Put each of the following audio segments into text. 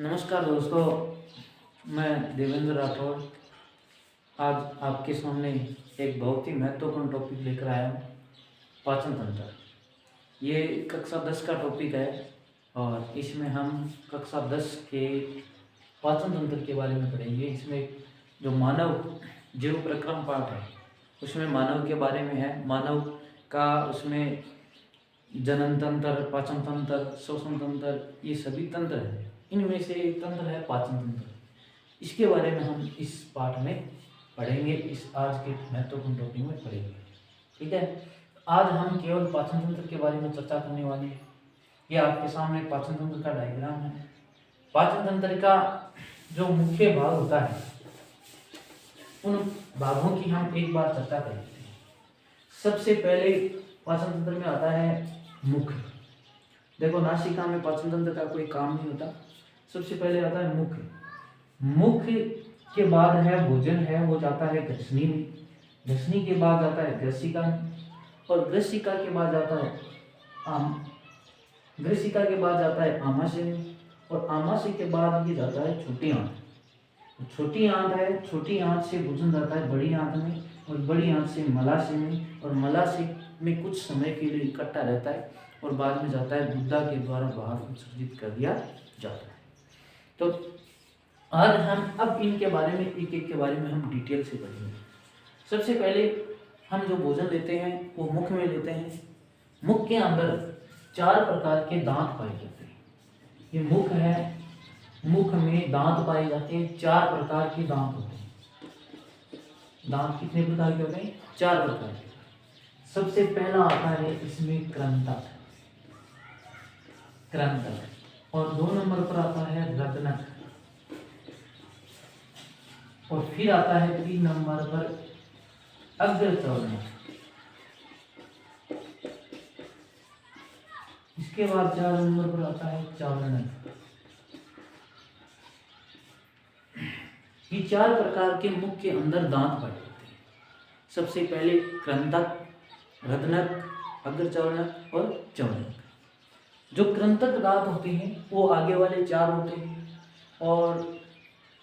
नमस्कार दोस्तों, मैं देवेंद्र राठौर आज आपके सामने एक बहुत ही महत्वपूर्ण टॉपिक लेकर आया हूँ। पाचन तंत्र। ये कक्षा 10 का टॉपिक है और इसमें हम कक्षा 10 के पाचन तंत्र के बारे में पढ़ेंगे। इसमें जो मानव जीव प्रक्रम पाठ है उसमें मानव के बारे में है। मानव का उसमें जनन तंत्र, पाचन तंत्र, श्वसन तंत्र, ये सभी तंत्र हैं। इनमें से एक तंत्र है पाचन तंत्र। इसके बारे में हम इस पाठ में पढ़ेंगे, इस आज के महत्वपूर्ण टॉपिक में पढ़ेंगे। ठीक है, आज हम केवल पाचन तंत्र के बारे में चर्चा करने वाले हैं। ये आपके सामने पाचन तंत्र का डायग्राम है। पाचन तंत्र का जो मुख्य भाग होता है उन भागों की हम एक बार चर्चा करेंगे। सबसे पहले पाचन तंत्र में आता है मुख। देखो, नासिका में पाचन तंत्र का कोई काम नहीं होता। सबसे पहले आता है मुख। मुख के बाद है भोजन है, वो जाता है ग्रसनी में। ग्रसनी के बाद जाता है ग्रसिका में और ग्रसिका के बाद जाता है ग्रसिका के बाद जाता है आमाशय में और आमाशय के बाद ये जाता है छोटी आंत। छोटी आंत है, छोटी आंत से भोजन जाता है बड़ी आंत में और बड़ी आंत से मलाशय में और मलाशय में कुछ समय के लिए इकट्ठा रहता है और बाद में जाता है गुदा के द्वारा बाहर उत्सर्जित कर दिया जाता है। तो आज हम अब इनके बारे में एक एक के बारे में हम डिटेल से पढ़ेंगे। सबसे पहले हम जो भोजन लेते हैं वो मुख में लेते हैं। मुख के अंदर 4 प्रकार के दांत पाए जाते हैं। ये मुख है, मुख में दांत पाए जाते हैं। 4 प्रकार के दांत होते हैं। दांत कितने प्रकार के होते हैं? 4 प्रकार के। सबसे पहला आता है इसमें क्रंतक, क्रंतक, और 2 नंबर पर आता है रत्नक, और फिर आता है 3 नंबर पर अग्रचौर्णक। इसके बाद 4 नंबर पर आता है चौर्णक। ये 4 प्रकार के मुख के अंदर दांत पाए जाते हैं। सबसे पहले क्रंतक, रत्नक, अग्रचौर्णक और चौर्णक। जो क्रंतक दांत होते हैं वो आगे वाले 4 होते हैं और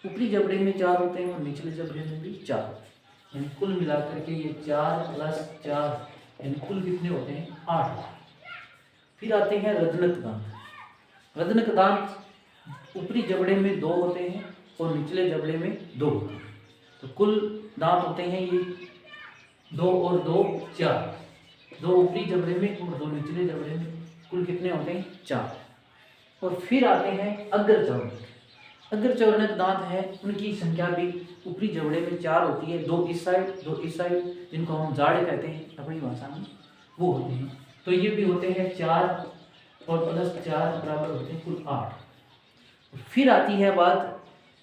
ऊपरी जबड़े में 4 होते हैं और निचले जबड़े में भी 4 होते हैं। यानी कुल मिलाकर के ये 4 + 4 यानी कुल कितने होते हैं? 8। फिर आते हैं रत्नक दांत। रत्नक दांत ऊपरी जबड़े में 2 होते हैं और निचले जबड़े में 2 होते हैं। तो कुल दांत होते हैं ये 2 और 2 4। 2 ऊपरी जबड़े में और 2 निचले जबड़े में, कुल कितने होते हैं? 4। और फिर आते हैं अग्रचौर्णक। अग्रचौर्णक दांत है, उनकी संख्या भी ऊपरी जबड़े में 4 होती है। 2 इस साइड, 2 इस साइड, जिनको हम जाड़े कहते हैं अपनी भाषा में, वो होते हैं। तो ये भी होते हैं 4 और +4 बराबर होते हैं कुल 8। फिर आती है बात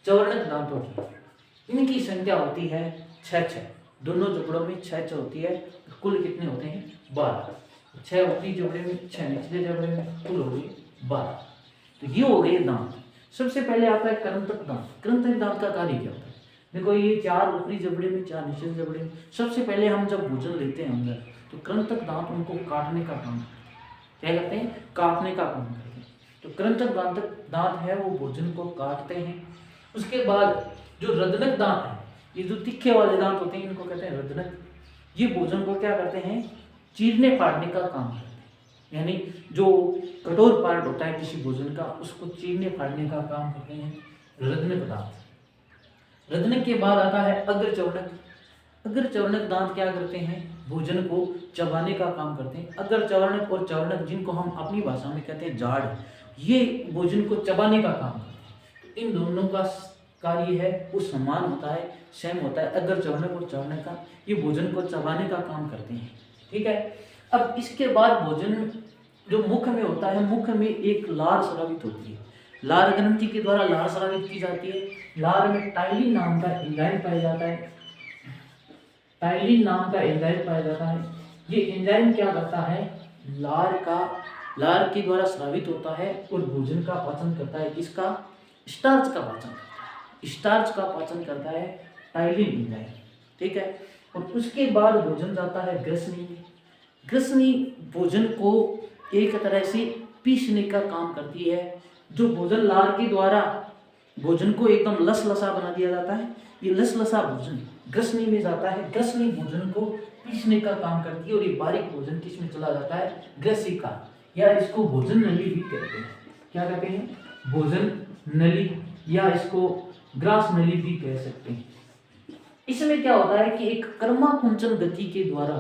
चौर्णक दांतों की। इनकी संख्या होती है 6। दोनों जबड़ों में 6 होती है। कुल कितने होते हैं? 12। 6 ऊपरी जबड़े में, 6 निचले जबड़े में, कुल हो गए 12। तो ये हो गए दांत। सबसे पहले आता है क्रंतक दांत। क्रंतक दांत का कार्य क्या होता है? देखो, ये 4 ऊपरी जबड़े में, 4 निचले जबड़े में। सबसे पहले हम जब भोजन लेते हैं अंदर, तो क्रंतक दांत उनको काटने का काम करते हैं। क्या करते हैं? काटने का काम करते हैं। तो क्रंतक दांत है वो भोजन को काटते हैं। उसके बाद जो रत्नक दांत है, ये जो तीखे वाले दांत होते हैं इनको कहते हैं रत्नक। ये भोजन को क्या करते हैं? चीरने फाड़ने का काम करते हैं। यानी जो कठोर पार्ट होता है किसी भोजन का, उसको चीरने फाड़ने का काम करते हैं रत्नक दांत। रत्नक के बाद आता है अग्रचौर्णक। अग्रचौर्णक दांत क्या करते हैं? भोजन को चबाने का काम करते हैं। अग्रचौर्णक और चौर्णक, जिनको हम अपनी भाषा में कहते हैं जाड़, ये भोजन को चबाने का काम करते हैं। तो इन दोनों का कार्य है वो समान होता है, सेम होता है। अग्रचौर्णक और चौर्णक का ये भोजन को चबाने का काम करते हैं। ठीक है, अब इसके बाद भोजन जो मुख में होता है, मुख में एक लार स्रावित होती है। लार ग्रंथि के द्वारा लार स्रावित की जाती है। लार में टाइलिन नाम का एंजाइम पाया जाता है। टाइलिन नाम का एंजाइम पाया जाता है। ये एंजाइम क्या करता है? लार के द्वारा स्रावित होता है और भोजन का पाचन करता है। किसका? स्टार्च का पाचन करता है। स्टार्च का पाचन करता है टाइलिन एंजाइम। ठीक है, और उसके बाद भोजन जाता है ग्रसनी में। ग्रसनी भोजन को एक तरह से पीसने का काम करती है। जो भोजन लार के द्वारा भोजन को एकदम लसलसा बना दिया जाता है, ये लसलसा भोजन ग्रसनी में जाता है। ग्रसनी भोजन को पीसने का काम करती है और ये बारीक भोजन किस में चला जाता है, ग्रसिका, या इसको भोजन नली भी कहते हैं। क्या कहते हैं, भोजन नली, या इसको ग्रास नली भी कह सकते हैं। इसमें क्या होता है कि एक कर्माकुंचन गति के द्वारा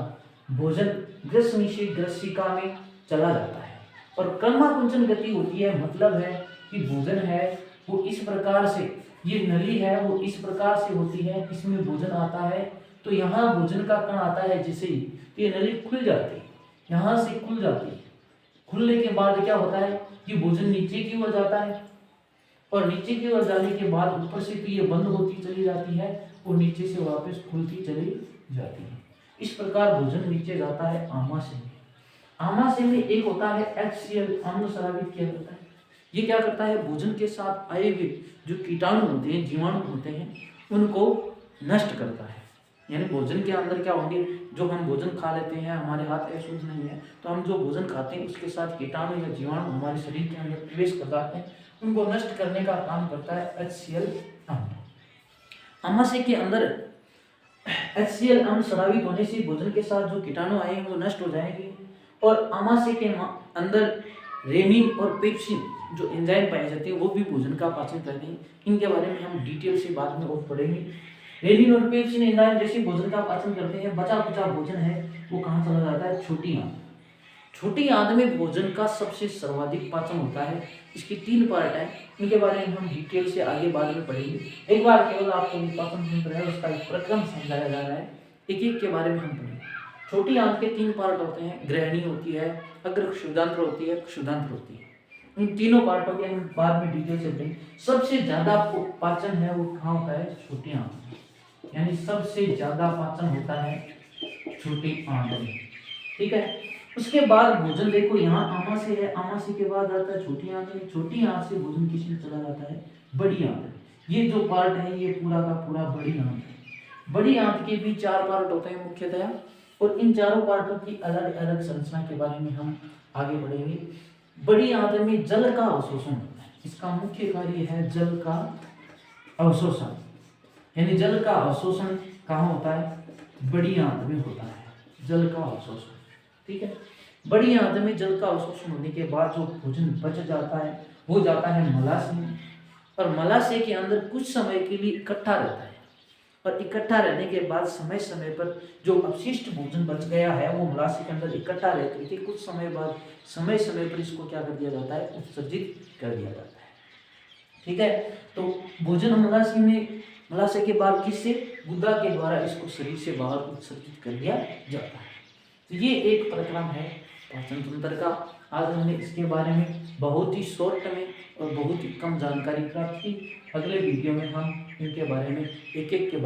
भोजन ग्रसनी से ग्रसिका में चला जाता है। और कर्माकुंचन गति होती है, मतलब है कि भोजन है वो इस प्रकार से, ये नली है वो इस प्रकार से होती है, इसमें भोजन आता है तो यहाँ भोजन का कण आता है, जैसे ही ये नली खुल जाती है, यहाँ से खुल जाती है। खुलने के बाद क्या होता है कि भोजन नीचे की ओर जाता है, और नीचे की ओर जाने के बाद ऊपर से तो ये बंद होती चली जाती है और नीचे से वापस खुलती चली जाती है। इस प्रकार भोजन नीचे जाता है आमाशय में। आमाशय में एक होता है HCl, अम्ल स्रावित किया जाता है। ये क्या करता है, भोजन के साथ आए हुए जो कीटाणु होते हैं, जीवाणु होते हैं, उनको नष्ट करता है। यानी भोजन के अंदर क्या होंगे, जो हम भोजन खा लेते हैं, हमारे हाथ अशुद्ध नहीं है, तो हम जो भोजन खाते हैं उसके साथ कीटाणु या जीवाणु हमारे शरीर के अंदर प्रवेश कर जाते हैं, उनको नष्ट करने का काम करता है HCl अम्ल। आमाशय के अंदर HCl अम्ल स्रावित होने से भोजन के साथ जो कीटाणु आए हैं वो नष्ट हो जाएंगे। और आमाशय के अंदर रेनिन और पेप्सिन जो एंजाइम पाए जाते हैं वो भी भोजन का पाचन करते हैं। इनके बारे में हम डिटेल से बाद में और पढ़ेंगे। रेनिन और पेप्सिन एंजाइम जैसे भोजन का पाचन करते हैं, बचा कुचा भोजन है वो कहाँ चला जाता है, छोटी आंत। छोटी आंत में भोजन का सबसे सर्वाधिक पाचन होता है। इसके 3 पार्ट हैं, इनके बारे में हम डिटेल से आगे बाद में पढ़ेंगे। एक बार केवल आपको पाचन तंत्र है उसका एक प्रक्रम समझाया जा रहा है, एक एक के बारे में हम पढ़ेंगे। छोटी आंत के 3 पार्ट होते हैं, ग्रहणी होती है, अग्र क्षुधांत्र होती है, क्षुधांत्र होती है। इन तीनों पार्टों के हम बाद में डिटेल से पढ़ेंगे। सबसे ज्यादा पाचन है वो कहाँ होता है, छोटी आंत में, यानी सबसे ज्यादा पाचन होता है छोटी आंत में। ठीक है, उसके बाद भोजन देखो यहाँ आमाशय है, आमाशय के बाद आता है छोटी आंत में। छोटी आंत से भोजन किस में चला जाता है, बड़ी आंत में। ये जो पार्ट है ये पूरा का पूरा बड़ी आंत है। बड़ी आंत के भी 4 पार्ट होते हैं मुख्यतया, और इन चारों पार्टों की अलग अलग संरचना के बारे में हम आगे बढ़ेंगे। बड़ी आंत में जल का अवशोषण होता है, इसका मुख्य कार्य है जल का अवशोषण। यानी जल का अवशोषण कहाँ होता है, बड़ी आंत में होता है जल का अवशोषण। ठीक है, बड़ी आंत में जल का अवशोषण होने के बाद जो भोजन बच जाता है वो जाता है मलाशय में, और मलाशय के अंदर कुछ समय के लिए इकट्ठा रहता है। और इकट्ठा रहने के बाद समय समय पर जो अपशिष्ट भोजन बच गया है वो मलाशय के अंदर इकट्ठा रहकर के कुछ समय बाद समय समय पर इसको क्या कर दिया जाता है, उत्सर्जित कर दिया जाता है। ठीक है, तो भोजन मलाशय के बाद किससे, गुदा के द्वारा इसको शरीर से बाहर उत्सर्जित कर दिया जाता है। तो ये एक प्रक्रम है पाचन तंत्र का। आज हमने इसके बारे में बहुत ही शॉर्ट में और बहुत ही कम जानकारी प्राप्त की। अगले वीडियो में हम इनके बारे में एक एक के